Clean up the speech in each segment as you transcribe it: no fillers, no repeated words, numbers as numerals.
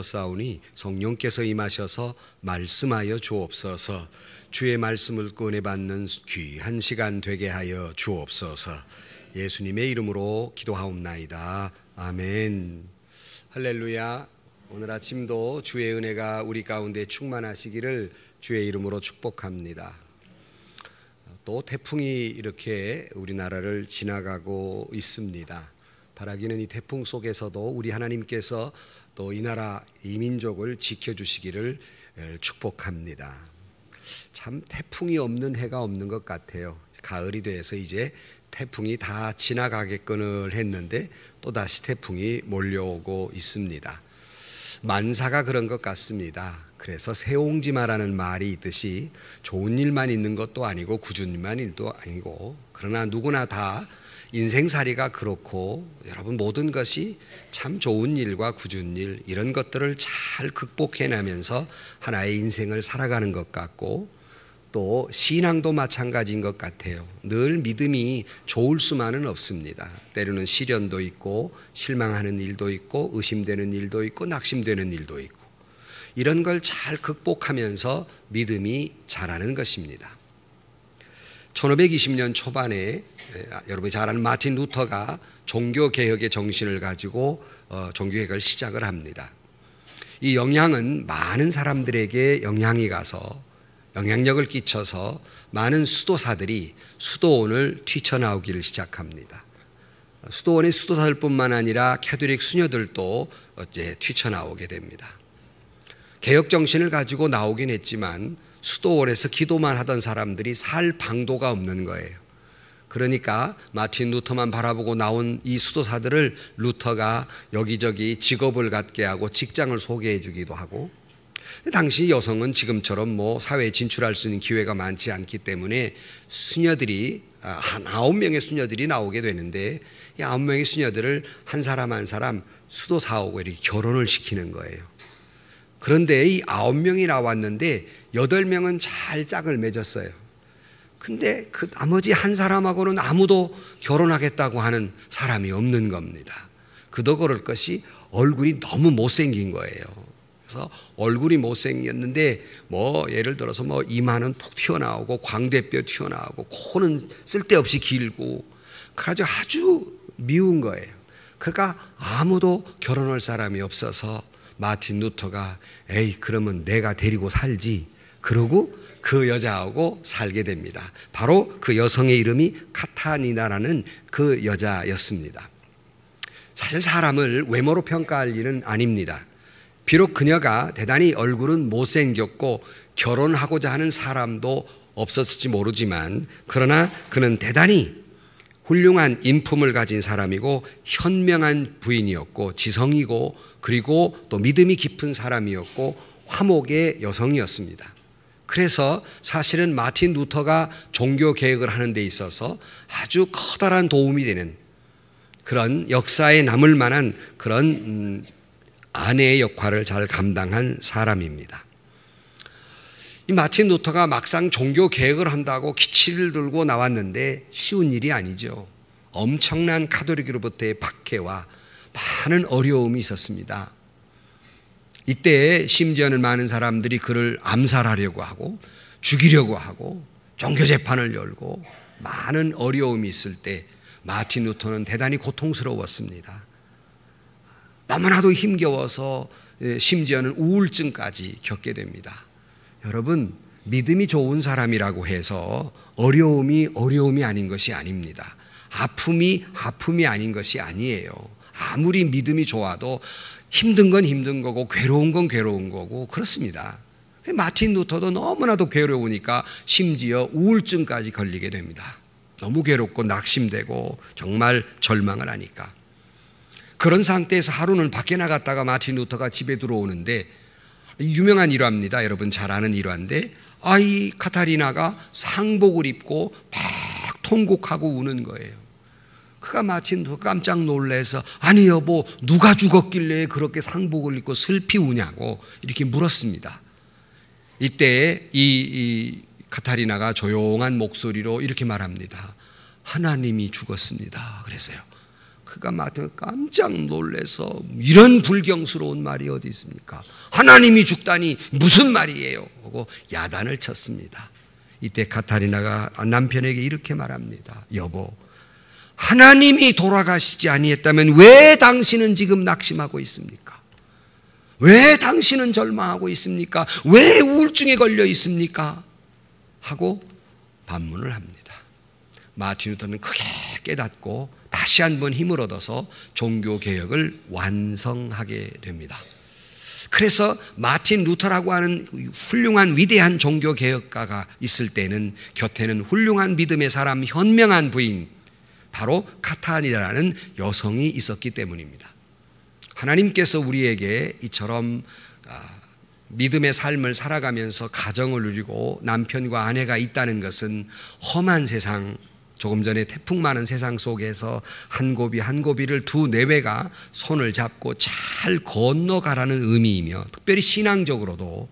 싸우니 성령께서 임하셔서 말씀하여 주옵소서. 주의 말씀을 꺼내 받는 귀한 시간 되게 하여 주옵소서. 예수님의 이름으로 기도하옵나이다. 아멘. 할렐루야. 오늘 아침도 주의 은혜가 우리 가운데 충만하시기를 주의 이름으로 축복합니다. 또 태풍이 이렇게 우리나라를 지나가고 있습니다. 바라기는 이 태풍 속에서도 우리 하나님께서 또 이 나라 이 민족을 지켜주시기를 축복합니다. 참 태풍이 없는 해가 없는 것 같아요. 가을이 돼서 이제 태풍이 다 지나가겠거늘 했는데 또다시 태풍이 몰려오고 있습니다. 만사가 그런 것 같습니다. 그래서 새옹지마라는 말이 있듯이 좋은 일만 있는 것도 아니고 굳은 일만 일도 아니고, 그러나 누구나 다 인생살이가 그렇고 여러분 모든 것이 참 좋은 일과 굳은 일 이런 것들을 잘 극복해내면서 하나의 인생을 살아가는 것 같고, 또 신앙도 마찬가지인 것 같아요. 늘 믿음이 좋을 수만은 없습니다. 때로는 시련도 있고 실망하는 일도 있고 의심되는 일도 있고 낙심되는 일도 있고, 이런 걸 잘 극복하면서 믿음이 자라는 것입니다. 1520년 초반에 여러분이 잘 아는 마틴 루터가 종교개혁의 정신을 가지고 종교개혁을 시작을 합니다. 이 영향은 많은 사람들에게 영향이 가서 영향력을 끼쳐서 많은 수도사들이 수도원을 뛰쳐나오기를 시작합니다. 수도원의 수도사들뿐만 아니라 캐톨릭 수녀들도 어째 뛰쳐나오게 됩니다. 개혁 정신을 가지고 나오긴 했지만 수도원에서 기도만 하던 사람들이 살 방도가 없는 거예요. 그러니까 마틴 루터만 바라보고 나온 이 수도사들을 루터가 여기저기 직업을 갖게 하고 직장을 소개해 주기도 하고, 당시 여성은 지금처럼 사회에 진출할 수 있는 기회가 많지 않기 때문에 수녀들이 한 9명의 수녀들이 나오게 되는데, 이 9명의 수녀들을 한 사람 한 사람 수도사하고 이렇게 결혼을 시키는 거예요. 그런데 이 9명이 나왔는데 8명은 잘 짝을 맺었어요. 근데 그 나머지 한 사람하고는 아무도 결혼하겠다고 하는 사람이 없는 겁니다. 그도 그럴 것이 얼굴이 너무 못생긴 거예요. 그래서 얼굴이 못생겼는데 예를 들어서 이마는 툭 튀어나오고 광대뼈 튀어나오고 코는 쓸데없이 길고 그래서 아주 미운 거예요. 그러니까 아무도 결혼할 사람이 없어서 마틴 루터가 그러면 내가 데리고 살지, 그러고 그 여자하고 살게 됩니다. 바로 그 여성의 이름이 카타리나라는 그 여자였습니다. 사실 사람을 외모로 평가할 일은 아닙니다. 비록 그녀가 대단히 얼굴은 못생겼고 결혼하고자 하는 사람도 없었을지 모르지만, 그러나 그는 대단히 훌륭한 인품을 가진 사람이고 현명한 부인이었고 지성이고 그리고 또 믿음이 깊은 사람이었고 화목의 여성이었습니다. 그래서 사실은 마틴 루터가 종교 개혁을 하는 데 있어서 아주 커다란 도움이 되는 그런 역사에 남을 만한 그런 아내의 역할을 잘 감당한 사람입니다. 이 마틴 루터가 막상 종교 개혁을 한다고 기치를 들고 나왔는데 쉬운 일이 아니죠. 엄청난 가톨릭으로부터의 박해와 많은 어려움이 있었습니다. 이때 심지어는 많은 사람들이 그를 암살하려고 하고 죽이려고 하고 종교 재판을 열고 많은 어려움이 있을 때 마틴 루터는 대단히 고통스러웠습니다. 너무나도 힘겨워서 심지어는 우울증까지 겪게 됩니다. 여러분, 믿음이 좋은 사람이라고 해서 어려움이 아닌 것이 아닙니다. 아픔이 아닌 것이 아니에요. 아무리 믿음이 좋아도 힘든 건 힘든 거고 괴로운 건 괴로운 거고 그렇습니다. 마틴 루터도 너무나도 괴로우니까 심지어 우울증까지 걸리게 됩니다. 너무 괴롭고 낙심되고 정말 절망을 하니까. 그런 상태에서 하루는 밖에 나갔다가 마틴 루터가 집에 들어오는데, 유명한 일화입니다. 여러분 잘 아는 일화인데, 이 카타리나가 상복을 입고 막 통곡하고 우는 거예요. 그가 마틴 루터 깜짝 놀라서 아니 여보, 누가 죽었길래 그렇게 상복을 입고 슬피 우냐고 이렇게 물었습니다. 이때 이 카타리나가 조용한 목소리로 이렇게 말합니다. 하나님이 죽었습니다. 그래서요. 그가 마태가 깜짝 놀라서 이런 불경스러운 말이 어디 있습니까? 하나님이 죽다니 무슨 말이에요? 하고 야단을 쳤습니다. 이때 카타리나가 남편에게 이렇게 말합니다. 여보, 하나님이 돌아가시지 아니했다면 왜 당신은 지금 낙심하고 있습니까? 왜 당신은 절망하고 있습니까? 왜 우울증에 걸려 있습니까? 하고 반문을 합니다. 마틴 루터는 크게 깨닫고 다시 한번 힘을 얻어서 종교개혁을 완성하게 됩니다. 그래서 마틴 루터라고 하는 훌륭한 위대한 종교개혁가가 있을 때는 곁에는 훌륭한 믿음의 사람, 현명한 부인, 바로 카타리나라는 여성이 있었기 때문입니다. 하나님께서 우리에게 이처럼 믿음의 삶을 살아가면서 가정을 누리고 남편과 아내가 있다는 것은 험한 세상, 조금 전에 태풍 많은 세상 속에서 한 고비 한 고비를 두 내외가 손을 잡고 잘 건너가라는 의미이며, 특별히 신앙적으로도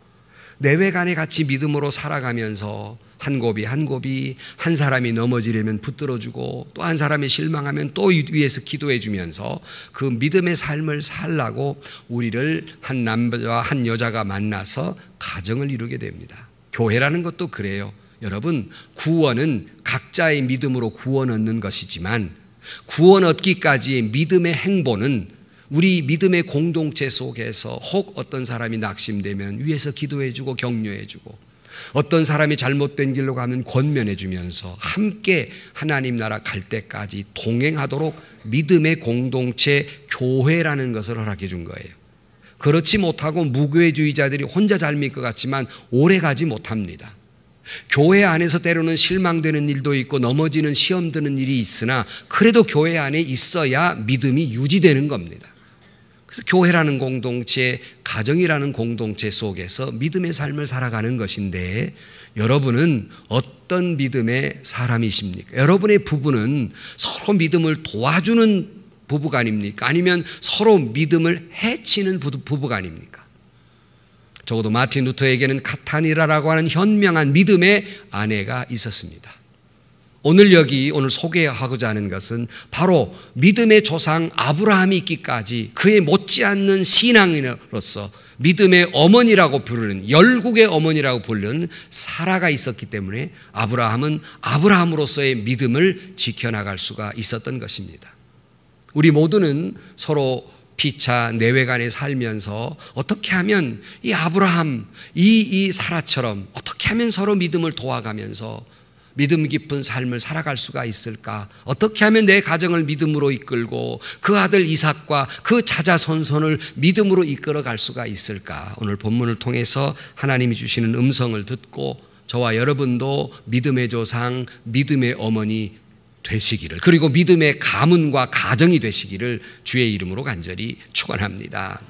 내외 간에 같이 믿음으로 살아가면서 한 고비 한 고비, 한 사람이 넘어지려면 붙들어주고 또 한 사람이 실망하면 또 위에서 기도해 주면서 그 믿음의 삶을 살라고 우리를 한 남자와 한 여자가 만나서 가정을 이루게 됩니다. 교회라는 것도 그래요. 여러분, 구원은 각자의 믿음으로 구원 얻는 것이지만 구원 얻기까지의 믿음의 행보는 우리 믿음의 공동체 속에서 혹 어떤 사람이 낙심되면 위에서 기도해주고 격려해주고, 어떤 사람이 잘못된 길로 가면 권면해주면서 함께 하나님 나라 갈 때까지 동행하도록 믿음의 공동체 교회라는 것을 허락해 준 거예요. 그렇지 못하고 무교회주의자들이 혼자 잘 믿을 것 같지만 오래 가지 못합니다. 교회 안에서 때로는 실망되는 일도 있고 넘어지는 시험 드는 일이 있으나 그래도 교회 안에 있어야 믿음이 유지되는 겁니다. 그래서 교회라는 공동체, 가정이라는 공동체 속에서 믿음의 삶을 살아가는 것인데, 여러분은 어떤 믿음의 사람이십니까? 여러분의 부부는 서로 믿음을 도와주는 부부가 아닙니까? 아니면 서로 믿음을 해치는 부부가 아닙니까? 적어도 마틴 루터에게는 카타리나라고 하는 현명한 믿음의 아내가 있었습니다. 오늘 소개하고자 하는 것은 바로 믿음의 조상 아브라함이 있기까지 그의 못지않는 신앙인으로서 믿음의 어머니라고 부르는, 열국의 어머니라고 부르는 사라가 있었기 때문에 아브라함은 아브라함으로서의 믿음을 지켜나갈 수가 있었던 것입니다. 우리 모두는 서로 피차 내외간에 살면서 어떻게 하면 이 아브라함, 이 사라처럼 어떻게 하면 서로 믿음을 도와가면서 믿음 깊은 삶을 살아갈 수가 있을까? 어떻게 하면 내 가정을 믿음으로 이끌고 그 아들 이삭과 그 자자손손을 믿음으로 이끌어갈 수가 있을까? 오늘 본문을 통해서 하나님이 주시는 음성을 듣고 저와 여러분도 믿음의 조상, 믿음의 어머니 되시기를, 그리고 믿음의 가문과 가정이 되시기를 주의 이름으로 간절히 축원합니다.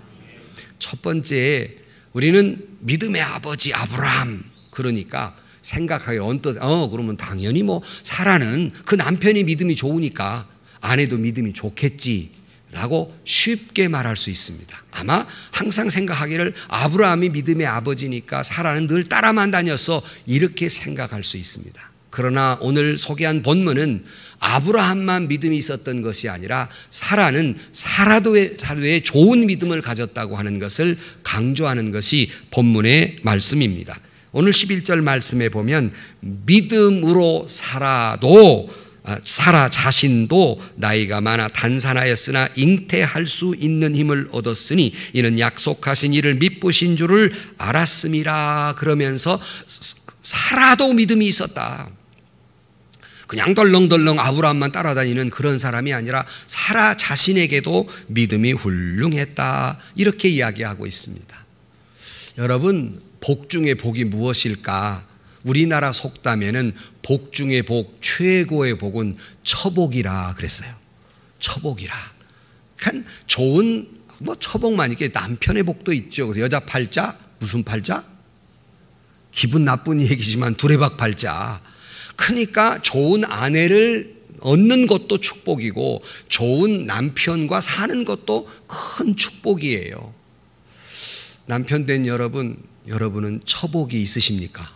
첫 번째, 우리는 믿음의 아버지 아브라함, 그러니까 생각하기 그러면 당연히 사라는 그 남편이 믿음이 좋으니까 아내도 믿음이 좋겠지라고 쉽게 말할 수 있습니다. 아마 항상 생각하기를 아브라함이 믿음의 아버지니까 사라는 늘 따라만 다녔어, 이렇게 생각할 수 있습니다. 그러나 오늘 소개한 본문은 아브라함만 믿음이 있었던 것이 아니라 사라는 사라도의 좋은 믿음을 가졌다고 하는 것을 강조하는 것이 본문의 말씀입니다. 오늘 11절 말씀에 보면 믿음으로 사라 자신도 나이가 많아 단산하였으나 잉태할 수 있는 힘을 얻었으니 이는 약속하신 이를 믿으신 줄을 알았음이라. 그러면서 사라도 믿음이 있었다. 그냥 덜렁덜렁 아브라함만 따라다니는 그런 사람이 아니라 사라 자신에게도 믿음이 훌륭했다, 이렇게 이야기하고 있습니다. 여러분, 복 중의 복이 무엇일까? 우리나라 속담에는 복 중의 복, 최고의 복은 처복이라 그랬어요. 처복이라. 그러니까 좋은 처복만 이렇게 남편의 복도 있죠. 그래서 여자 팔자, 무슨 팔자? 기분 나쁜 얘기지만 두레박 팔자. 그러니까 좋은 아내를 얻는 것도 축복이고 좋은 남편과 사는 것도 큰 축복이에요. 남편 된 여러분은 처복이 있으십니까?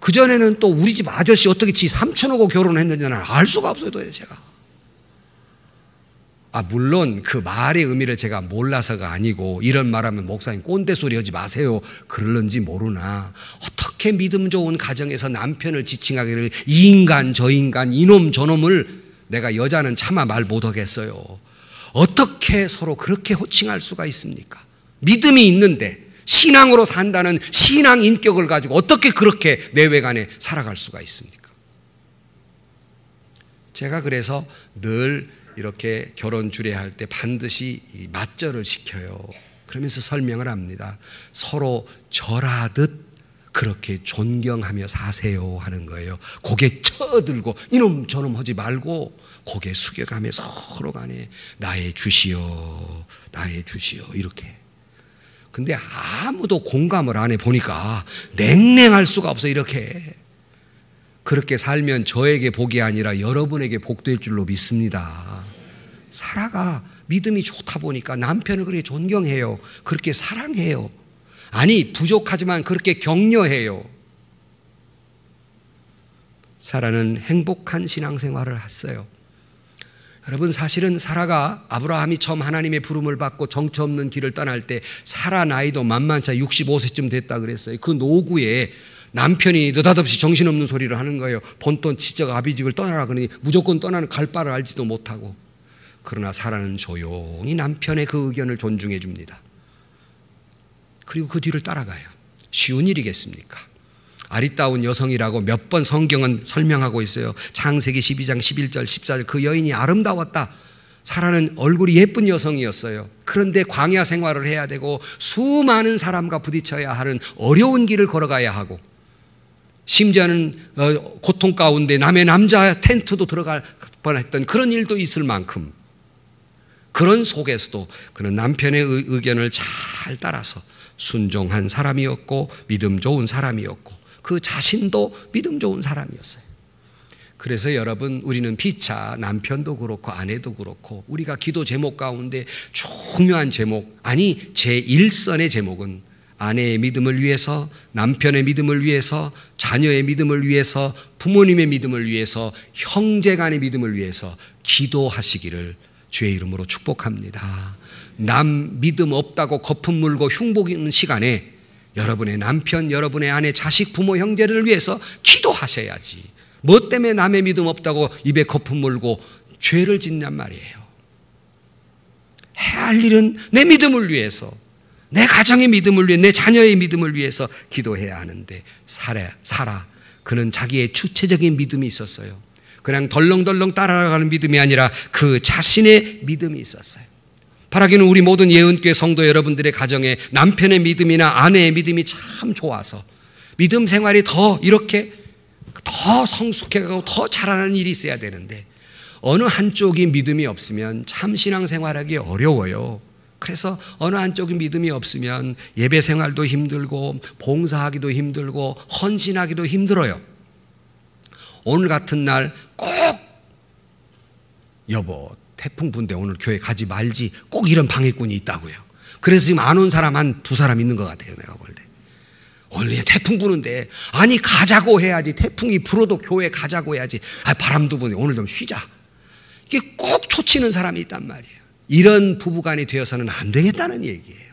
그전에는 또 우리 집 아저씨 어떻게 지 삼촌하고 결혼했느냐는 알 수가 없어요, 도대체 제가. 물론 그 말의 의미를 제가 몰라서가 아니고, 이런 말하면 목사님 꼰대 소리 하지 마세요 그럴런지 모르나, 어떻게 믿음 좋은 가정에서 남편을 지칭하기를 이 인간 저 인간 이놈 저놈을, 내가 여자는 차마 말 못하겠어요. 어떻게 서로 그렇게 호칭할 수가 있습니까? 믿음이 있는데, 신앙으로 산다는 신앙 인격을 가지고 어떻게 그렇게 내외간에 살아갈 수가 있습니까? 제가 그래서 늘 이렇게 결혼 주례할 때 반드시 맞절을 시켜요. 그러면서 설명을 합니다. 서로 절하듯 그렇게 존경하며 사세요 하는 거예요. 고개 쳐들고 이놈 저놈 하지 말고 고개 숙여가며 서로 간에 나의 주시오 나의 주시오 이렇게. 근데 아무도 공감을 안 해 보니까 냉랭할 수가 없어. 이렇게 그렇게 살면 저에게 복이 아니라 여러분에게 복될 줄로 믿습니다. 사라가 믿음이 좋다 보니까 남편을 그렇게 존경해요. 그렇게 사랑해요. 아니 부족하지만 그렇게 격려해요. 사라는 행복한 신앙생활을 했어요. 여러분, 사실은 사라가 아브라함이 처음 하나님의 부름을 받고 정처 없는 길을 떠날 때 사라 나이도 만만치 65세쯤 됐다 그랬어요. 그 노구에 남편이 느닷없이 정신없는 소리를 하는 거예요. 본돈 지적 아비집을 떠나라 그러니 무조건 떠나는 갈 바를 알지도 못하고. 그러나 사라는 조용히 남편의 그 의견을 존중해 줍니다. 그리고 그 뒤를 따라가요. 쉬운 일이겠습니까? 아리따운 여성이라고 몇 번 성경은 설명하고 있어요. 창세기 12장 11절 14절 그 여인이 아름다웠다. 사라는 얼굴이 예쁜 여성이었어요. 그런데 광야 생활을 해야 되고 수많은 사람과 부딪혀야 하는 어려운 길을 걸어가야 하고, 심지어는 고통 가운데 남의 남자 텐트도 들어갈 뻔했던 그런 일도 있을 만큼, 그런 속에서도 그는 남편의 의견을 잘 따라서 순종한 사람이었고 믿음 좋은 사람이었고 그 자신도 믿음 좋은 사람이었어요. 그래서 여러분, 우리는 피차 남편도 그렇고 아내도 그렇고 우리가 기도 제목 가운데 중요한 제목, 아니 제1선의 제목은 아내의 믿음을 위해서, 남편의 믿음을 위해서, 자녀의 믿음을 위해서, 부모님의 믿음을 위해서, 형제간의 믿음을 위해서 기도하시기를 주의 이름으로 축복합니다. 남 믿음 없다고 거품 물고 흉보 있는 시간에 여러분의 남편, 여러분의 아내, 자식, 부모, 형제를 위해서 기도하셔야지. 뭐 때문에 남의 믿음 없다고 입에 거품 물고 죄를 짓냔 말이에요. 해야 할 일은 내 믿음을 위해서, 내 가정의 믿음을 위해, 내 자녀의 믿음을 위해서 기도해야 하는데, 사라 그는 자기의 주체적인 믿음이 있었어요. 그냥 덜렁덜렁 따라가는 믿음이 아니라 그 자신의 믿음이 있었어요. 바라기는 우리 모든 예언교회 성도 여러분들의 가정에 남편의 믿음이나 아내의 믿음이 참 좋아서 믿음 생활이 더 이렇게 더 성숙해가고 더 자라는 일이 있어야 되는데, 어느 한쪽이 믿음이 없으면 참 신앙생활하기 어려워요. 그래서 어느 한쪽이 믿음이 없으면 예배 생활도 힘들고 봉사하기도 힘들고 헌신하기도 힘들어요. 오늘 같은 날 꼭 여보 태풍 분대 오늘 교회 가지 말지, 꼭 이런 방해꾼이 있다고요. 그래서 지금 안 온 사람 한 2사람 있는 것 같아요. 내가 볼 때 오늘 태풍 부는데, 아니 가자고 해야지. 태풍이 불어도 교회 가자고 해야지. 바람도 부네 오늘 좀 쉬자. 이게 꼭 초치는 사람이 있단 말이에요. 이런 부부간이 되어서는 안 되겠다는 얘기예요.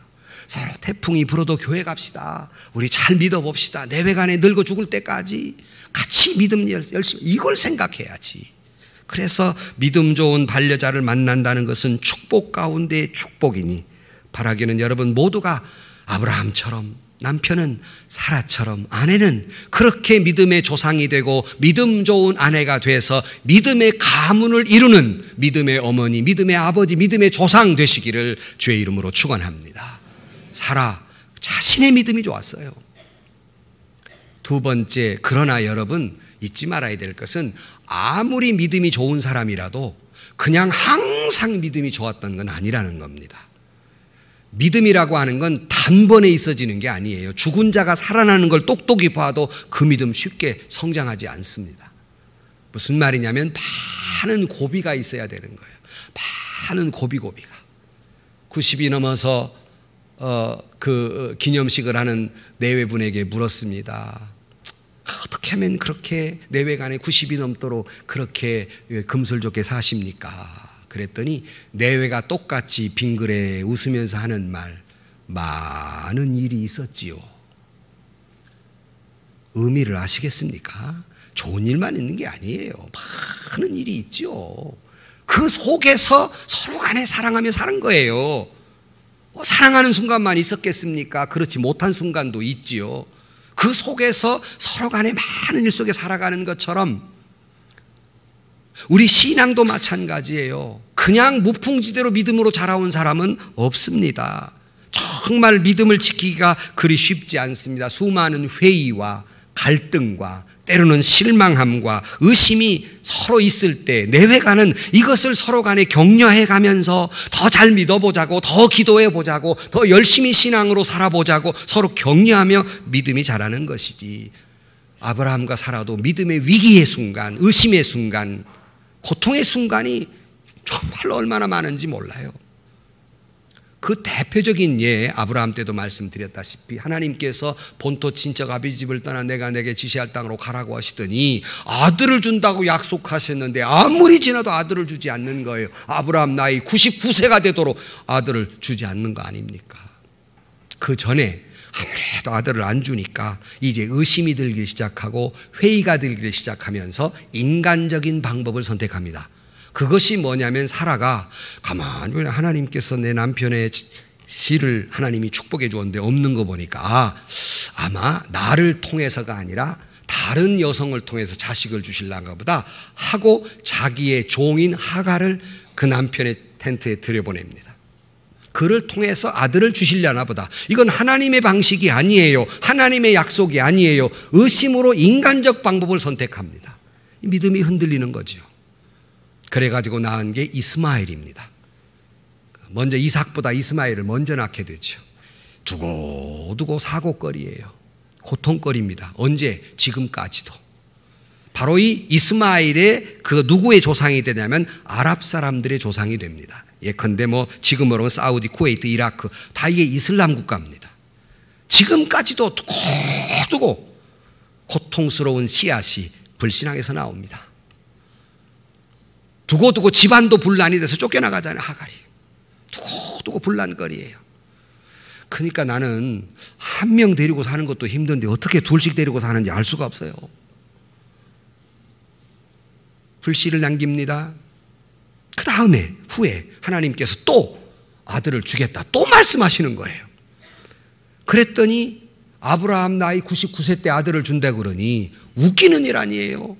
서로 태풍이 불어도 교회 갑시다. 우리 잘 믿어봅시다. 내외간에 늙어 죽을 때까지 같이 믿음 열심히, 이걸 생각해야지. 그래서 믿음 좋은 반려자를 만난다는 것은 축복 가운데의 축복이니, 바라기는 여러분 모두가 아브라함처럼, 남편은 사라처럼, 아내는 그렇게 믿음의 조상이 되고 믿음 좋은 아내가 돼서 믿음의 가문을 이루는 믿음의 어머니, 믿음의 아버지, 믿음의 조상 되시기를 주의 이름으로 축원합니다. 사라 자신의 믿음이 좋았어요. 두 번째, 그러나 여러분 잊지 말아야 될 것은 아무리 믿음이 좋은 사람이라도 그냥 항상 믿음이 좋았던 건 아니라는 겁니다. 믿음이라고 하는 건 단번에 있어지는 게 아니에요. 죽은 자가 살아나는 걸 똑똑히 봐도 그 믿음 쉽게 성장하지 않습니다. 무슨 말이냐면 많은 고비가 있어야 되는 거예요. 많은 고비가. 90이 넘어서 그 기념식을 하는 내외분에게 물었습니다. 어떻게 하면 그렇게 내외간에 90이 넘도록 그렇게 금슬좋게 사십니까? 그랬더니 내외가 똑같이 빙그레 웃으면서 하는 말, 많은 일이 있었지요. 의미를 아시겠습니까? 좋은 일만 있는 게 아니에요. 많은 일이 있죠. 그 속에서 서로 간에 사랑하며 사는 거예요. 사랑하는 순간만 있었겠습니까? 그렇지 못한 순간도 있지요. 그 속에서 서로 간에 많은 일 속에 살아가는 것처럼 우리 신앙도 마찬가지예요. 그냥 무풍지대로 믿음으로 자라온 사람은 없습니다. 정말 믿음을 지키기가 그리 쉽지 않습니다. 수많은 회의와 갈등과 때로는 실망함과 의심이 서로 있을 때 내외간은 이것을 서로 간에 격려해 가면서 더 잘 믿어보자고, 더 기도해 보자고, 더 열심히 신앙으로 살아보자고 서로 격려하며 믿음이 자라는 것이지. 아브라함과 사라도 믿음의 위기의 순간, 의심의 순간, 고통의 순간이 정말 얼마나 많은지 몰라요. 그 대표적인 예, 아브라함 때도 말씀드렸다시피 하나님께서 본토 친척 아비 집을 떠나 내가 내게 지시할 땅으로 가라고 하시더니 아들을 준다고 약속하셨는데 아무리 지나도 아들을 주지 않는 거예요. 아브라함 나이 99세가 되도록 아들을 주지 않는 거 아닙니까? 그 전에 아무래도 아들을 안 주니까 이제 의심이 들기 시작하고 회의가 들기 시작하면서 인간적인 방법을 선택합니다. 그것이 뭐냐면 사라가 가만히 하나님께서 내 남편의 씨를 하나님이 축복해 주었는데 없는 거 보니까 아마 나를 통해서가 아니라 다른 여성을 통해서 자식을 주실란가 보다 하고 자기의 종인 하갈을 그 남편의 텐트에 들여보냅니다. 그를 통해서 아들을 주시려나 보다. 이건 하나님의 방식이 아니에요. 하나님의 약속이 아니에요. 의심으로 인간적 방법을 선택합니다. 믿음이 흔들리는 거죠. 그래가지고 낳은 게 이스마엘입니다. 먼저 이삭보다 이스마엘을 먼저 낳게 되죠. 두고두고 사고거리예요. 고통거리입니다. 언제? 지금까지도. 바로 이 이스마엘의 그 누구의 조상이 되냐면 아랍 사람들의 조상이 됩니다. 예컨대 뭐 지금으로는 사우디, 쿠웨이트, 이라크 다 이게 이슬람 국가입니다. 지금까지도 두고두고 고통스러운 씨앗이 불신앙에서 나옵니다. 두고두고 집안도 분란이 돼서 쫓겨나가잖아요. 하갈이. 두고두고 분란거리예요. 그러니까 나는 한 명 데리고 사는 것도 힘든데 어떻게 둘씩 데리고 사는지 알 수가 없어요. 불씨를 남깁니다. 그 다음에 후에 하나님께서 또 아들을 주겠다 또 말씀하시는 거예요. 그랬더니 아브라함 나이 99세 때 아들을 준다고 그러니 웃기는 일 아니에요.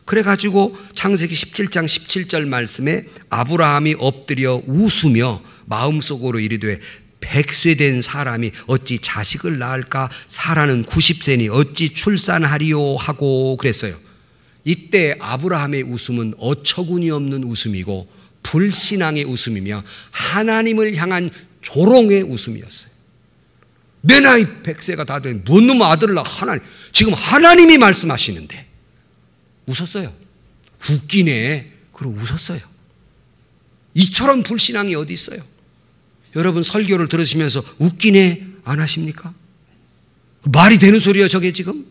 그래가지고 창세기 17장 17절 말씀에 아브라함이 엎드려 웃으며 마음속으로 이르되 100세 된 사람이 어찌 자식을 낳을까? 사라는 90세니 어찌 출산하리요? 하고 그랬어요. 이때 아브라함의 웃음은 어처구니 없는 웃음이고 불신앙의 웃음이며 하나님을 향한 조롱의 웃음이었어요. 내 나이 100세가 다 된 뭔 놈의 아들을 낳아 하나님. 지금 하나님이 말씀하시는데 웃었어요. 웃기네. 그러고 웃었어요. 이처럼 불신앙이 어디 있어요? 여러분 설교를 들으시면서 웃기네 안 하십니까? 말이 되는 소리예요 저게 지금?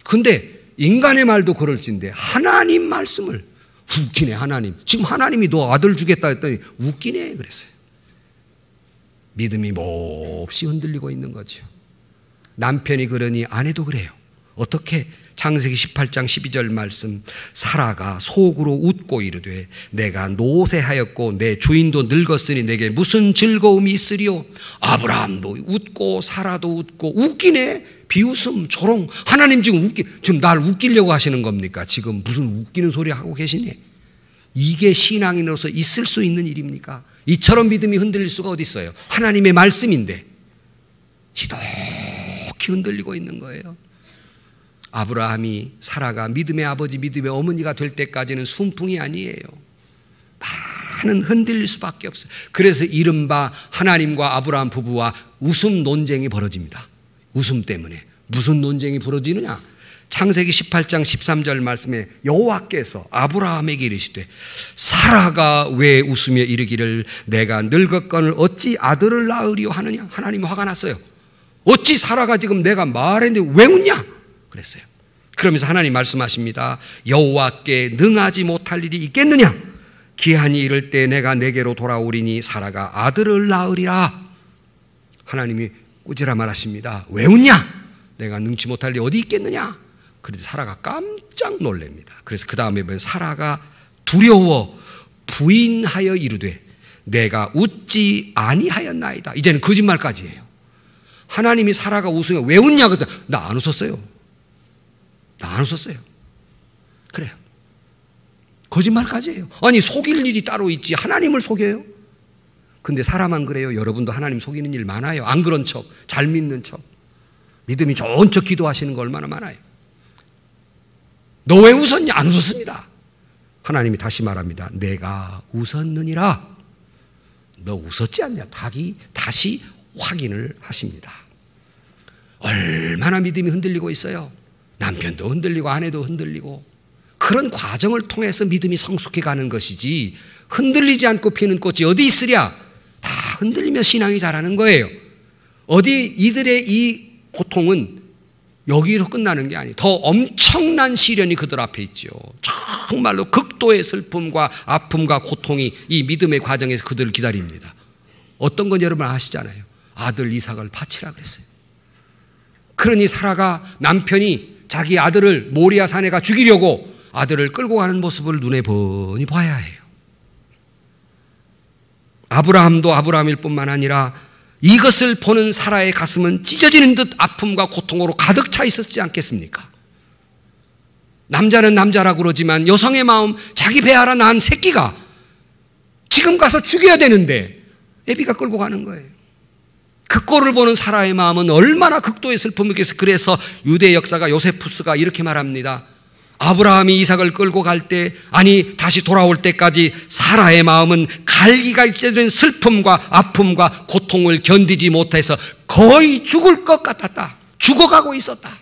근데 인간의 말도 그럴진데 하나님 말씀을 웃기네 하나님. 지금 하나님이 너 아들 주겠다 했더니 웃기네 그랬어요. 믿음이 몹시 흔들리고 있는 거죠. 남편이 그러니 아내도 그래요. 어떻게? 창세기 18장 12절 말씀 사라가 속으로 웃고 이르되 내가 노쇠하였고 내 주인도 늙었으니 내게 무슨 즐거움이 있으리요. 아브라함도 웃고 사라도 웃고 웃기네. 비웃음 조롱. 하나님 지금 지금 날 웃기려고 하시는 겁니까? 지금 무슨 웃기는 소리 하고 계시네. 이게 신앙인으로서 있을 수 있는 일입니까? 이처럼 믿음이 흔들릴 수가 어디 있어요? 하나님의 말씀인데 지독히 흔들리고 있는 거예요. 아브라함이 사라가 믿음의 아버지 믿음의 어머니가 될 때까지는 순풍이 아니에요. 많은 흔들릴 수밖에 없어요. 그래서 이른바 하나님과 아브라함 부부와 웃음 논쟁이 벌어집니다. 웃음 때문에. 무슨 논쟁이 벌어지느냐? 창세기 18장 13절 말씀에 여호와께서 아브라함에게 이르시되 사라가 왜 웃으며 이르기를 내가 늙었거늘 어찌 아들을 낳으리요 하느냐? 하나님이 화가 났어요. 어찌 사라가 지금 내가 말했는데 왜 웃냐? 그랬어요. 그러면서 하나님 말씀하십니다. 여호와께 능하지 못할 일이 있겠느냐? 기한이 이를 때 내가 내게로 돌아오리니 사라가 아들을 낳으리라. 하나님이 꾸지라 말하십니다. 왜 웃냐? 내가 능치 못할 일이 어디 있겠느냐? 그래서 사라가 깜짝 놀랍니다. 그래서 그 다음에 보면 사라가 두려워 부인하여 이르되 내가 웃지 아니하였나이다. 이제는 거짓말까지 해요. 하나님이 사라가 웃으면 왜 웃냐? 그랬더니 나 안 웃었어요. 나 안 웃었어요. 그래요. 거짓말까지 해요. 아니 속일 일이 따로 있지 하나님을 속여요? 근데 사람만 그래요. 여러분도 하나님 속이는 일 많아요. 안 그런 척, 잘 믿는 척, 믿음이 좋은 척 기도하시는 거 얼마나 많아요. 너 왜 웃었냐? 안 웃었습니다. 하나님이 다시 말합니다. 내가 웃었느니라. 너 웃었지 않냐? 다시 확인을 하십니다. 얼마나 믿음이 흔들리고 있어요. 남편도 흔들리고 아내도 흔들리고 그런 과정을 통해서 믿음이 성숙해 가는 것이지 흔들리지 않고 피는 꽃이 어디 있으랴? 다 흔들리며 신앙이 자라는 거예요. 어디 이들의 이 고통은 여기로 끝나는 게 아니에요. 더 엄청난 시련이 그들 앞에 있죠. 정말로 극도의 슬픔과 아픔과 고통이 이 믿음의 과정에서 그들을 기다립니다. 어떤 건 여러분 아시잖아요. 아들 이삭을 바치라 그랬어요. 그러니 사라가 남편이 자기 아들을 모리아 산에 가 죽이려고 아들을 끌고 가는 모습을 눈에 번이 봐야 해요. 아브라함도 아브라함일 뿐만 아니라 이것을 보는 사라의 가슴은 찢어지는 듯 아픔과 고통으로 가득 차 있었지 않겠습니까? 남자는 남자라고 그러지만 여성의 마음, 자기 배 아래 낳은 새끼가 지금 가서 죽여야 되는데 애비가 끌고 가는 거예요. 그 꼴을 보는 사라의 마음은 얼마나 극도의 슬픔이겠어요. 그래서 유대 역사가 요세푸스가 이렇게 말합니다. 아브라함이 이삭을 끌고 갈 때, 아니 다시 돌아올 때까지 사라의 마음은 갈기가 찢어진 슬픔과 아픔과 고통을 견디지 못해서 거의 죽을 것 같았다. 죽어가고 있었다.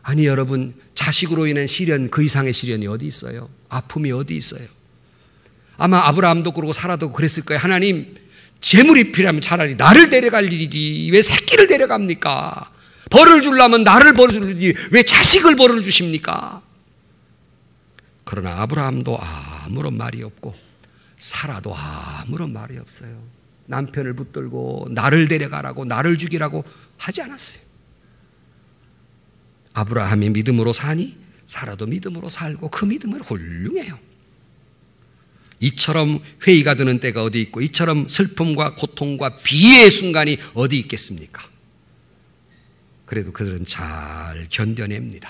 아니 여러분, 자식으로 인한 시련, 그 이상의 시련이 어디 있어요? 아픔이 어디 있어요? 아마 아브라함도 그러고 사라도 그랬을 거예요. 하나님, 재물이 필요하면 차라리 나를 데려갈 일이지 왜 새끼를 데려갑니까? 벌을 주려면 나를 벌을 주지 왜 자식을 벌을 주십니까? 그러나 아브라함도 아무런 말이 없고 사라도 아무런 말이 없어요. 남편을 붙들고 나를 데려가라고 나를 죽이라고 하지 않았어요. 아브라함이 믿음으로 사니 사라도 믿음으로 살고 그 믿음은 훌륭해요. 이처럼 회의가 드는 때가 어디 있고 이처럼 슬픔과 고통과 비애의 순간이 어디 있겠습니까? 그래도 그들은 잘 견뎌냅니다.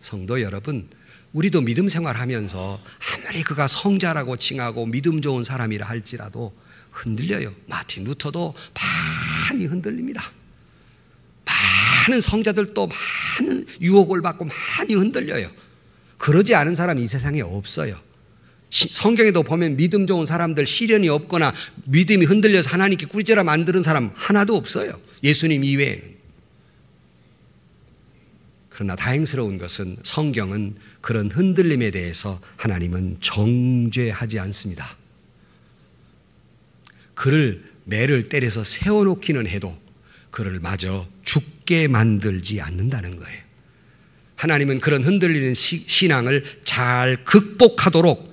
성도 여러분, 우리도 믿음 생활하면서 아무리 그가 성자라고 칭하고 믿음 좋은 사람이라 할지라도 흔들려요. 마틴 루터도 많이 흔들립니다. 많은 성자들도 많은 유혹을 받고 많이 흔들려요. 그러지 않은 사람이 이 세상에 없어요. 성경에도 보면 믿음 좋은 사람들, 시련이 없거나 믿음이 흔들려서 하나님께 꾸짖어 만드는 사람 하나도 없어요. 예수님 이외에는. 그러나 다행스러운 것은 성경은 그런 흔들림에 대해서 하나님은 정죄하지 않습니다. 그를 매를 때려서 세워놓기는 해도 그를 마저 죽게 만들지 않는다는 거예요. 하나님은 그런 흔들리는 신앙을 잘 극복하도록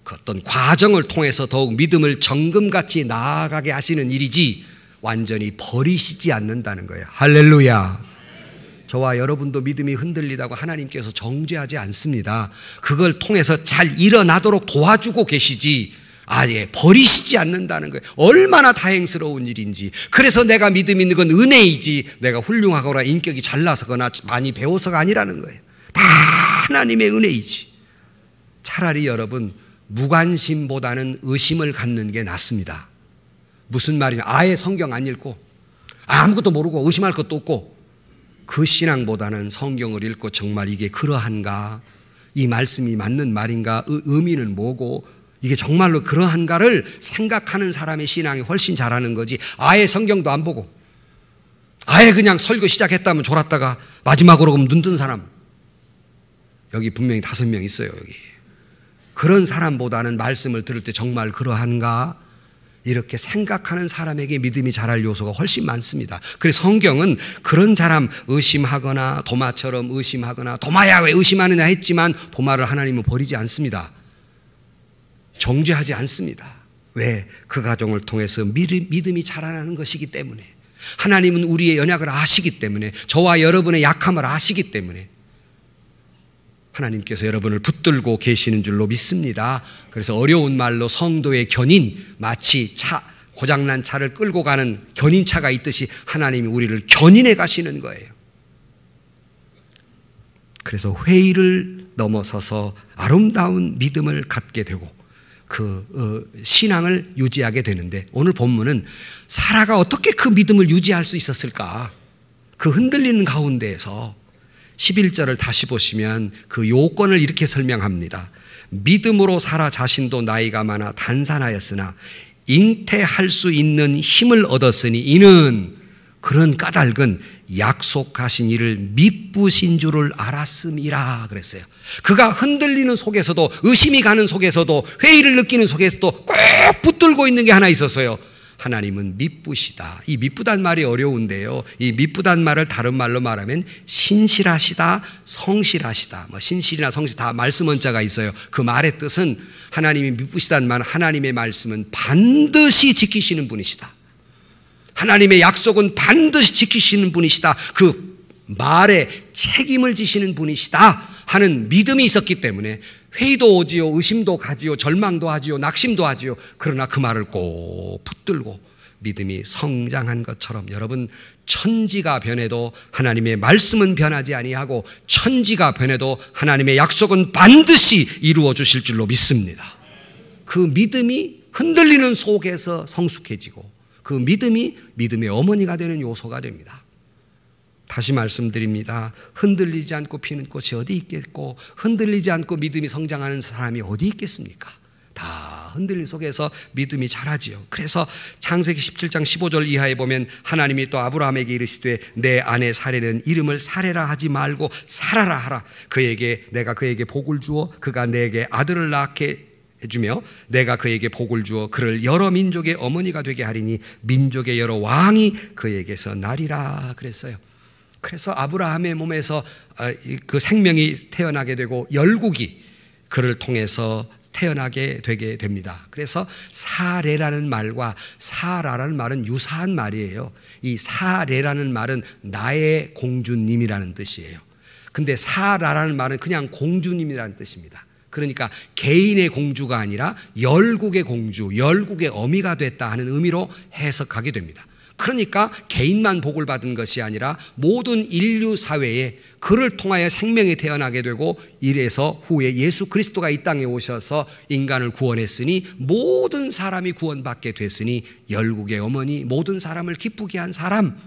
그 어떤 과정을 통해서 더욱 믿음을 정금같이 나아가게 하시는 일이지 완전히 버리시지 않는다는 거예요. 할렐루야. 저와 여러분도 믿음이 흔들리다고 하나님께서 정죄하지 않습니다. 그걸 통해서 잘 일어나도록 도와주고 계시지 아예 버리시지 않는다는 거예요. 얼마나 다행스러운 일인지. 그래서 내가 믿음 있는 건 은혜이지 내가 훌륭하거나 인격이 잘나서거나 많이 배워서가 아니라는 거예요. 다 하나님의 은혜이지. 차라리 여러분 무관심보다는 의심을 갖는 게 낫습니다. 무슨 말이냐, 아예 성경 안 읽고 아무것도 모르고 의심할 것도 없고 그 신앙보다는 성경을 읽고 정말 이게 그러한가, 이 말씀이 맞는 말인가, 의미는 뭐고 이게 정말로 그러한가를 생각하는 사람의 신앙이 훨씬 잘하는 거지. 아예 성경도 안 보고 아예 그냥 설교 시작했다면 졸았다가 마지막으로 그럼 눈 뜬 사람 여기 분명히 5명 있어요. 여기 그런 사람보다는 말씀을 들을 때 정말 그러한가, 이렇게 생각하는 사람에게 믿음이 자랄 요소가 훨씬 많습니다. 그래서 성경은 그런 사람 의심하거나 도마처럼 의심하거나 도마야 왜 의심하느냐 했지만 도마를 하나님은 버리지 않습니다. 정죄하지 않습니다. 왜? 그 가정을 통해서 믿음이 자라나는 것이기 때문에, 하나님은 우리의 연약을 아시기 때문에, 저와 여러분의 약함을 아시기 때문에 하나님께서 여러분을 붙들고 계시는 줄로 믿습니다. 그래서 어려운 말로 성도의 견인, 마치 고장난 차를 끌고 가는 견인차가 있듯이 하나님이 우리를 견인해 가시는 거예요. 그래서 회의를 넘어서서 아름다운 믿음을 갖게 되고 신앙을 유지하게 되는데, 오늘 본문은 사라가 어떻게 그 믿음을 유지할 수 있었을까? 그 흔들리는 가운데에서 11절을 다시 보시면 그 요건을 이렇게 설명합니다. 믿음으로 사라 자신도 나이가 많아 단산하였으나 잉태할 수 있는 힘을 얻었으니 이는 그런 까닭은 약속하신 이를 미쁘신 줄을 알았음이라 그랬어요. 그가 흔들리는 속에서도, 의심이 가는 속에서도, 회의를 느끼는 속에서도 꼭 붙들고 있는 게 하나 있었어요. 하나님은 미쁘시다. 이 미쁘단 말이 어려운데요, 이 미쁘단 말을 다른 말로 말하면 신실하시다, 성실하시다, 신실이나 성실 다 말씀 원자가 있어요. 그 말의 뜻은 하나님이 미쁘시다는 말은 하나님의 말씀은 반드시 지키시는 분이시다. 하나님의 약속은 반드시 지키시는 분이시다. 그 말에 책임을 지시는 분이시다 하는 믿음이 있었기 때문에 회의도 오지요, 의심도 가지요, 절망도 하지요, 낙심도 하지요. 그러나 그 말을 꼭 붙들고 믿음이 성장한 것처럼, 여러분, 천지가 변해도 하나님의 말씀은 변하지 아니하고 천지가 변해도 하나님의 약속은 반드시 이루어 주실 줄로 믿습니다. 그 믿음이 흔들리는 속에서 성숙해지고 그 믿음이 믿음의 어머니가 되는 요소가 됩니다. 다시 말씀드립니다. 흔들리지 않고 피는 꽃이 어디 있겠고, 흔들리지 않고 믿음이 성장하는 사람이 어디 있겠습니까? 다 흔들림 속에서 믿음이 자라지요. 그래서 창세기 17장 15절 이하에 보면 하나님이 또 아브라함에게 이르시되 내 아내 사레는 이름을 사레라 하지 말고 사라라 하라. 내가 그에게 복을 주어 그가 내게 아들을 낳게 해주며 내가 그에게 복을 주어 그를 여러 민족의 어머니가 되게 하리니 민족의 여러 왕이 그에게서 나리라 그랬어요. 그래서 아브라함의 몸에서 그 생명이 태어나게 되고 열국이 그를 통해서 태어나게 되게 됩니다. 그래서 사레라는 말과 사라라는 말은 유사한 말이에요. 이 사레라는 말은 나의 공주님이라는 뜻이에요. 근데 사라라는 말은 그냥 공주님이라는 뜻입니다. 그러니까 개인의 공주가 아니라 열국의 공주, 열국의 어미가 됐다 하는 의미로 해석하게 됩니다. 그러니까 개인만 복을 받은 것이 아니라 모든 인류 사회에 그를 통하여 생명이 태어나게 되고, 이래서 후에 예수 그리스도가 이 땅에 오셔서 인간을 구원했으니 모든 사람이 구원받게 됐으니 열국의 어머니, 모든 사람을 기쁘게 한 사람,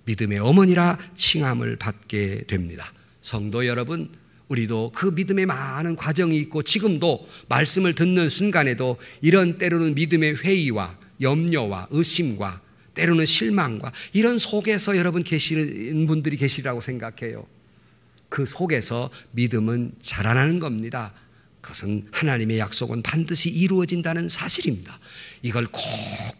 믿음의 어머니라 칭함을 받게 됩니다. 성도 여러분, 우리도 그 믿음에 많은 과정이 있고 지금도 말씀을 듣는 순간에도 이런 때로는 믿음의 회의와 염려와 의심과 때로는 실망과 이런 속에서 여러분 계시는 분들이 계시라고 생각해요. 그 속에서 믿음은 자라나는 겁니다. 그것은 하나님의 약속은 반드시 이루어진다는 사실입니다. 이걸 꼭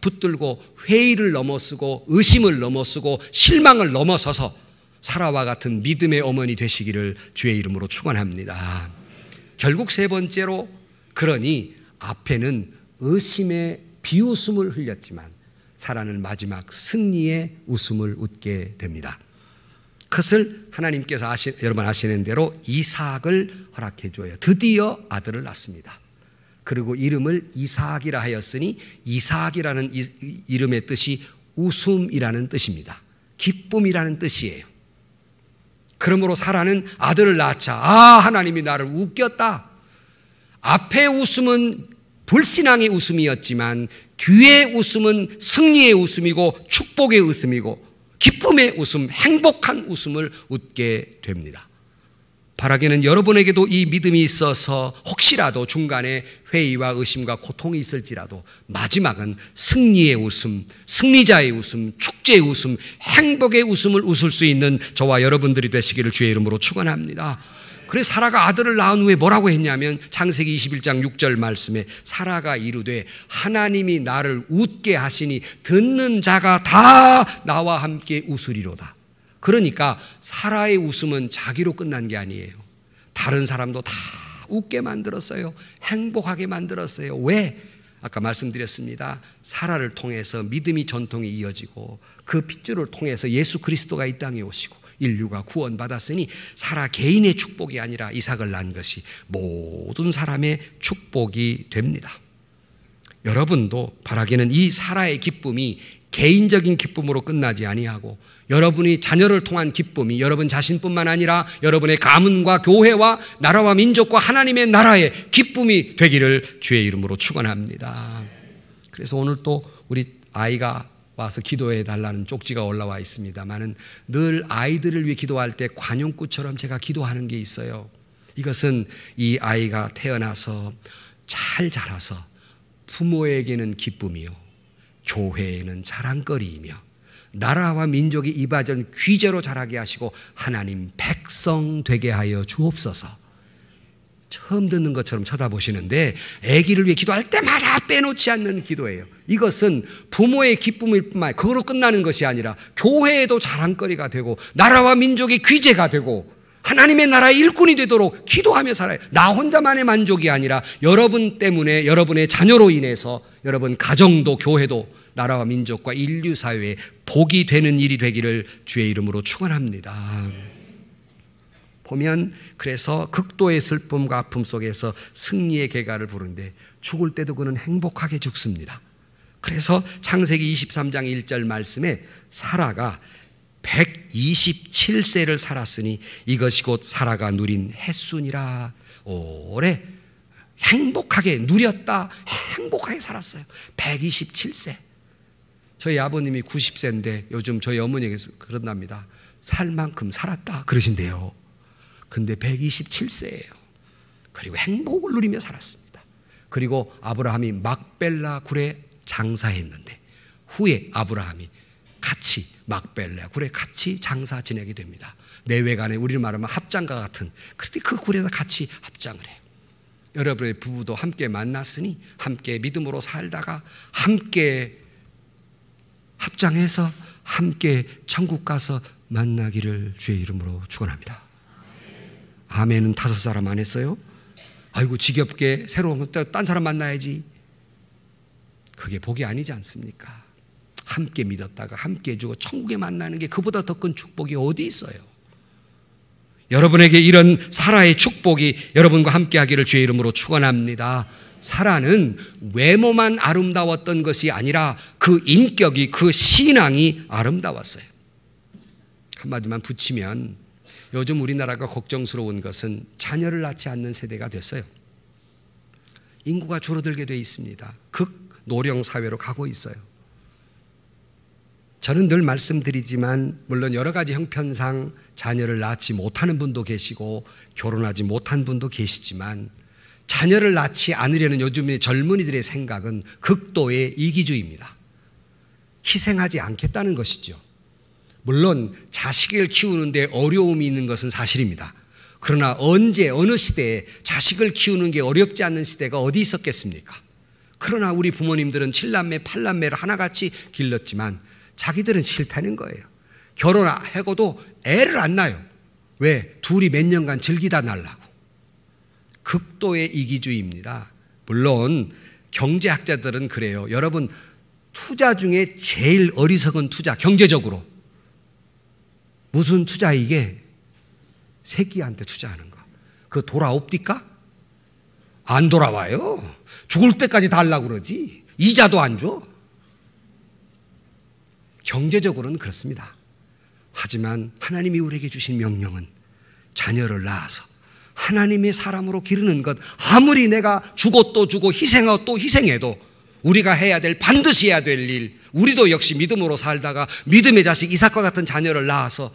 붙들고 회의를 넘어서고 의심을 넘어서고 실망을 넘어서서 사라와 같은 믿음의 어머니 되시기를 주의 이름으로 축원합니다. 결국 세 번째로, 그러니 앞에는 의심의 비웃음을 흘렸지만 사라는 마지막 승리의 웃음을 웃게 됩니다. 그것을 하나님께서 여러분 아시는 대로 이삭을 허락해 줘요. 드디어 아들을 낳습니다. 그리고 이름을 이삭이라 하였으니 이삭이라는 이름의 뜻이 웃음이라는 뜻입니다. 기쁨이라는 뜻이에요. 그러므로 사라는 아들을 낳자, 하나님이 나를 웃겼다. 앞의 웃음은 불신앙의 웃음이었지만 뒤의 웃음은 승리의 웃음이고 축복의 웃음이고 기쁨의 웃음, 행복한 웃음을 웃게 됩니다. 바라기는 여러분에게도 이 믿음이 있어서 혹시라도 중간에 회의와 의심과 고통이 있을지라도 마지막은 승리의 웃음, 승리자의 웃음, 축제의 웃음, 행복의 웃음을 웃을 수 있는 저와 여러분들이 되시기를 주의 이름으로 축원합니다. 그래서 사라가 아들을 낳은 후에 뭐라고 했냐면 창세기 21장 6절 말씀에 사라가 이르되 하나님이 나를 웃게 하시니 듣는 자가 다 나와 함께 웃으리로다. 그러니까 사라의 웃음은 자기로 끝난 게 아니에요. 다른 사람도 다 웃게 만들었어요. 행복하게 만들었어요. 왜? 아까 말씀드렸습니다. 사라를 통해서 믿음이 전통이 이어지고 그 핏줄을 통해서 예수 그리스도가 이 땅에 오시고 인류가 구원받았으니 사라 개인의 축복이 아니라 이삭을 낳은 것이 모든 사람의 축복이 됩니다. 여러분도 바라기는 이 사라의 기쁨이 개인적인 기쁨으로 끝나지 아니하고 여러분이 자녀를 통한 기쁨이 여러분 자신뿐만 아니라 여러분의 가문과 교회와 나라와 민족과 하나님의 나라의 기쁨이 되기를 주의 이름으로 축원합니다. 그래서 오늘 또 우리 아이가 와서 기도해 달라는 쪽지가 올라와 있습니다만은 늘 아이들을 위해 기도할 때 관용구처럼 제가 기도하는 게 있어요. 이것은 이 아이가 태어나서 잘 자라서 부모에게는 기쁨이요 교회에는 자랑거리이며 나라와 민족이 이바전 귀재로 자라게 하시고 하나님 백성 되게 하여 주옵소서. 처음 듣는 것처럼 쳐다보시는데 아기를 위해 기도할 때마다 빼놓지 않는 기도예요. 이것은 부모의 기쁨일 뿐만 아니라 그걸로 끝나는 것이 아니라 교회에도 자랑거리가 되고 나라와 민족의 귀재가 되고 하나님의 나라의 일꾼이 되도록 기도하며 살아요. 나 혼자만의 만족이 아니라 여러분 때문에 여러분의 자녀로 인해서 여러분 가정도 교회도 나라와 민족과 인류 사회에 복이 되는 일이 되기를 주의 이름으로 축원합니다. 보면 그래서 극도의 슬픔과 아픔 속에서 승리의 개가를 부르는데 죽을 때도 그는 행복하게 죽습니다. 그래서 창세기 23장 1절 말씀에 사라가 127세를 살았으니 이것이 곧 사라가 누린 햇순이라. 오래 행복하게 누렸다. 행복하게 살았어요. 127세. 저희 아버님이 90세인데 요즘 저희 어머니에게서 그런답니다. 살 만큼 살았다 그러신대요. 근데 127세예요. 그리고 행복을 누리며 살았습니다. 그리고 아브라함이 막벨라 굴에 장사했는데 후에 아브라함이 같이 막벨라 굴에 같이 장사 지내게 됩니다. 내외간에 우리를 말하면 합장과 같은 그런데 그 굴에서 같이 합장을 해요. 여러분의 부부도 함께 만났으니 함께 믿음으로 살다가 함께 합장해서 함께 천국 가서 만나기를 주의 이름으로 축원합니다. 아멘은 5사람 안 했어요? 아이고 지겹게 새로운 딴 사람 만나야지. 그게 복이 아니지 않습니까? 함께 믿었다가 함께 해주고 천국에 만나는 게 그보다 더 큰 축복이 어디 있어요? 여러분에게 이런 사라의 축복이 여러분과 함께 하기를 주의 이름으로 축원합니다. 사라는 외모만 아름다웠던 것이 아니라 그 인격이 그 신앙이 아름다웠어요. 한마디만 붙이면 요즘 우리나라가 걱정스러운 것은 자녀를 낳지 않는 세대가 됐어요. 인구가 줄어들게 돼 있습니다. 극노령 사회로 가고 있어요. 저는 늘 말씀드리지만 물론 여러 가지 형편상 자녀를 낳지 못하는 분도 계시고 결혼하지 못한 분도 계시지만 자녀를 낳지 않으려는 요즘의 젊은이들의 생각은 극도의 이기주의입니다. 희생하지 않겠다는 것이죠. 물론 자식을 키우는데 어려움이 있는 것은 사실입니다. 그러나 언제 어느 시대에 자식을 키우는 게 어렵지 않는 시대가 어디 있었겠습니까? 그러나 우리 부모님들은 7남매 8남매를 하나같이 길렀지만 자기들은 싫다는 거예요. 결혼하고도 애를 안 낳아요. 왜? 둘이 몇 년간 즐기다 날라고. 극도의 이기주의입니다. 물론 경제학자들은 그래요. 여러분 투자 중에 제일 어리석은 투자 경제적으로 무슨 투자 이게? 새끼한테 투자하는 거. 그거 돌아옵니까? 안 돌아와요. 죽을 때까지 달라고 그러지. 이자도 안 줘. 경제적으로는 그렇습니다. 하지만 하나님이 우리에게 주신 명령은 자녀를 낳아서 하나님의 사람으로 기르는 것, 아무리 내가 주고 또 주고 희생하고 또 희생해도 우리가 해야 될, 반드시 해야 될 일, 우리도 역시 믿음으로 살다가 믿음의 자식 이삭과 같은 자녀를 낳아서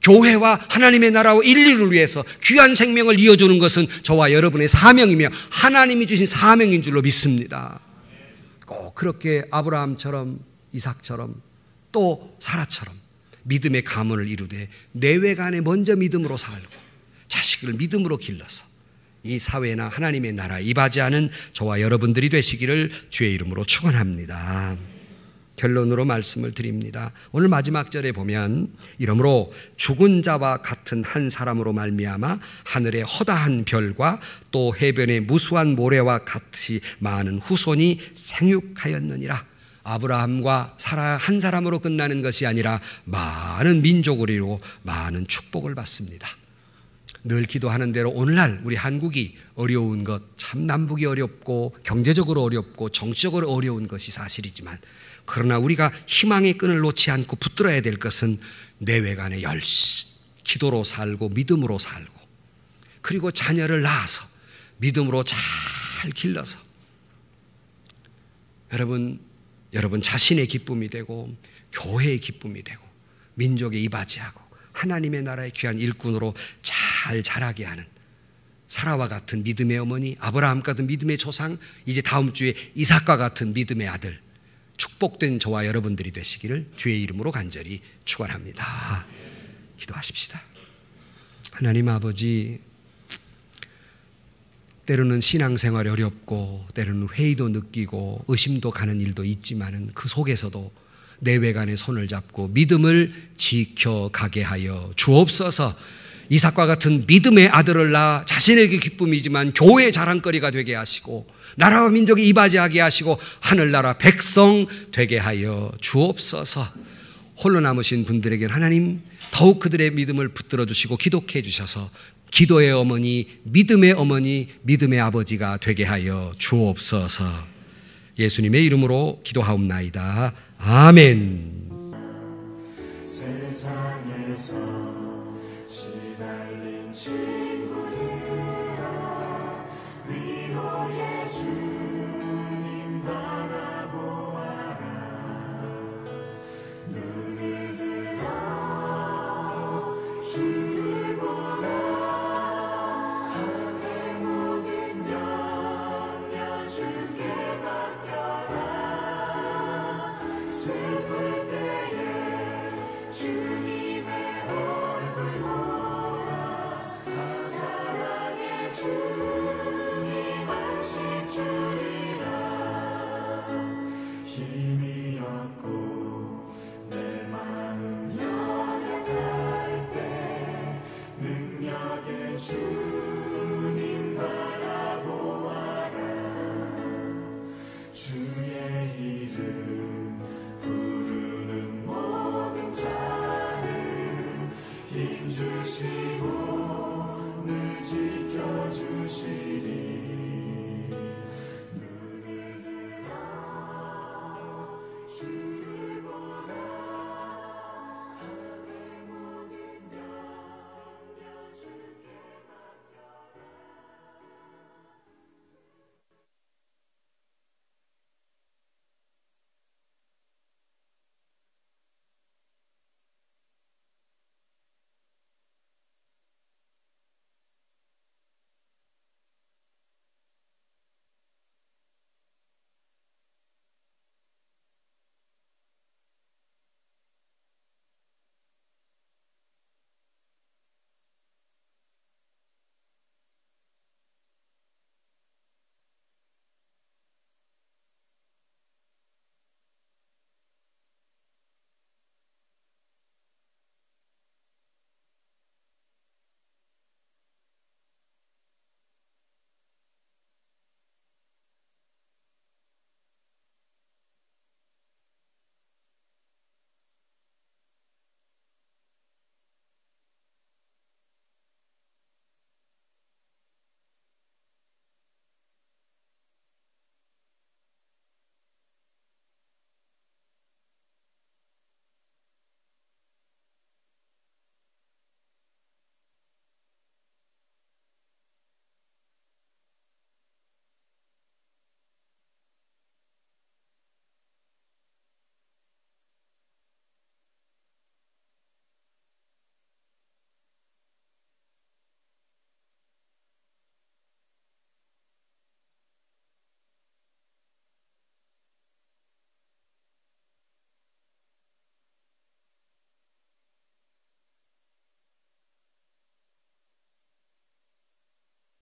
교회와 하나님의 나라와 인류를 위해서 귀한 생명을 이어주는 것은 저와 여러분의 사명이며 하나님이 주신 사명인 줄로 믿습니다. 꼭 그렇게 아브라함처럼 이삭처럼 또 사라처럼 믿음의 가문을 이루되 내외간에 먼저 믿음으로 살고 자식을 믿음으로 길러서 이 사회나 하나님의 나라에 이바지하는 저와 여러분들이 되시기를 주의 이름으로 축원합니다. 결론으로 말씀을 드립니다. 오늘 마지막 절에 보면 이러므로 죽은 자와 같은 한 사람으로 말미암아 하늘의 허다한 별과 또 해변의 무수한 모래와 같이 많은 후손이 생육하였느니라. 아브라함과 사라 한 사람으로 끝나는 것이 아니라 많은 민족을 이루고 많은 축복을 받습니다. 늘 기도하는 대로 오늘날 우리 한국이 어려운 것, 참 남북이 어렵고 경제적으로 어렵고 정치적으로 어려운 것이 사실이지만, 그러나 우리가 희망의 끈을 놓지 않고 붙들어야 될 것은 내외간의 열심, 기도로 살고 믿음으로 살고, 그리고 자녀를 낳아서 믿음으로 잘 길러서 여러분 자신의 기쁨이 되고 교회의 기쁨이 되고 민족에 이바지하고 하나님의 나라의 귀한 일꾼으로 잘 자라게 하는 사라와 같은 믿음의 어머니, 아브라함 같은 믿음의 조상, 이제 다음 주에 이삭과 같은 믿음의 아들, 축복된 저와 여러분들이 되시기를 주의 이름으로 간절히 축원합니다. 기도하십시다. 하나님 아버지, 때로는 신앙생활이 어렵고 때로는 회의도 느끼고 의심도 가는 일도 있지만은 그 속에서도 내외간의 손을 잡고 믿음을 지켜가게 하여 주옵소서. 이삭과 같은 믿음의 아들을 낳아 자신에게 기쁨이지만 교회의 자랑거리가 되게 하시고 나라와 민족이 이바지하게 하시고 하늘나라 백성 되게 하여 주옵소서. 홀로 남으신 분들에게는 하나님 더욱 그들의 믿음을 붙들어 주시고 기독해 주셔서 기도의 어머니, 믿음의 아버지가 되게 하여 주옵소서. 예수님의 이름으로 기도하옵나이다. 아멘. 세상에서 시달린 친구들아, 위로의 주님 바라보아라. 눈을 들어 주를 보라. 하늘의 모든 영역 주께 맡겨라. 슬플 때에 주님의 얼굴 보라. 사랑의 주님 안식 주리라. 힘이 없고 내 마음 연약할 때 능력의 주